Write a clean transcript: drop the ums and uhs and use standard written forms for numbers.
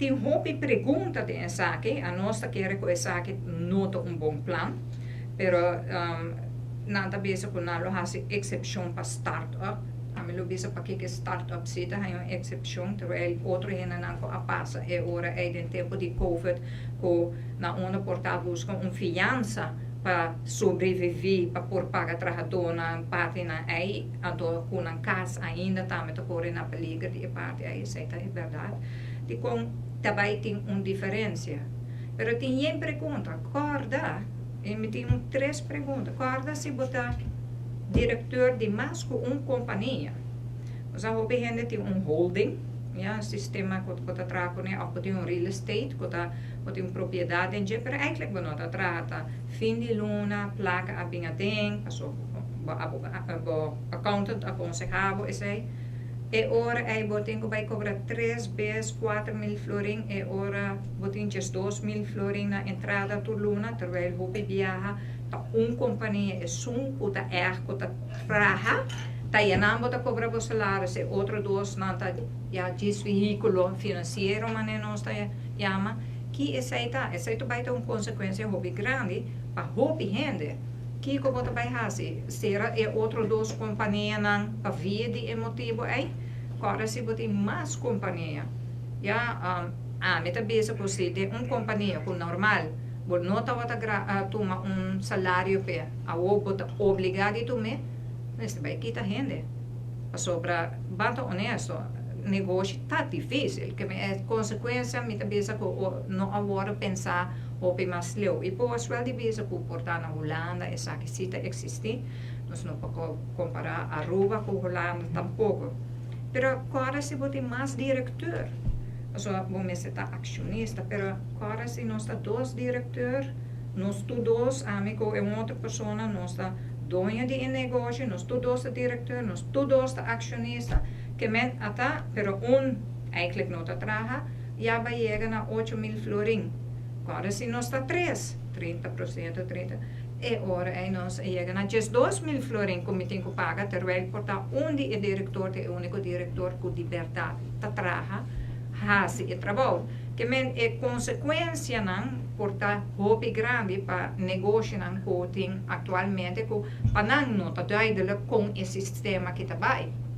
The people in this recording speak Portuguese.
tem hobby pergunta de essa aqui, a nossa quer que essa aqui nota bom plano, pero nada bisa com nada hasi exception para startup. A mim lo bisa para que startup sita hay uma exception, terwijl outro ainda não a passa. É hora é em tempo de COVID, que na onda portal busca fiança para sobreviver, para por pagar trabalhador na parte na aí, ando com na casa ainda tá me tocou na peligro de parte aí, isso é verdade. De com também tem diferença. Pero tem pergunta, corda, e me tem três perguntas. Corda se botar diretor de mais que companhia. Mas a hobby gente tem holding, sistema que você traga com ele, tem real estate, que tem propriedade em jeito, mas eigenlijk não está trata fim de luna, placa a binha tem, passou accountant aconselhável, isso aí. E ora aí botem que vai cobrar 3 vezes 4 mil florin, e ora botem 2 mil florin na entrada do luna, terwijl hobby viaja, tá companhia é que tá que tá traja, tá e não bota cobrar o salário, se outro dois não tá já diz veículo financeiro, mas não está chama, que essa aí vai ter consequência hobby grande para hobby rende. Que como vai fazer? Será é outro dois companhia não para via de emotivo aí? Agora se botar mais companhia, meta bisa com se de companhia com normal, bom não tá toma salário pe, a bota obrigado a tomar, mas vai quitar rende. Sobra bata honesto, negócio tá difícil, que é consequência meta bisa com não agora pensar ou mais leu. E por as de bisa com portar na Holanda, essa que cita existe, nós não podemos comparar Aruba com Holanda tampouco. Pero agora se botar mais diretor, vamos estar acionista, pero agora se nós está dois diretor, nós todos amigo é outra pessoa, nós está dona de negócio, nós todos diretor, nós todos acionista, que men ata, pero eigenlijk não está traga, já vai chegar a 8 mil florin. Agora se nós está 30%, 30%. E ora aí nós chega a 2 mil florin como tem que pagar, terwijl porta de diretor é o único diretor com liberdade tá traga, hace e trabalho. Que men é consequência não porta hobby grande para negócio não que tem atualmente, para não tá doido com esse sistema que tá vai.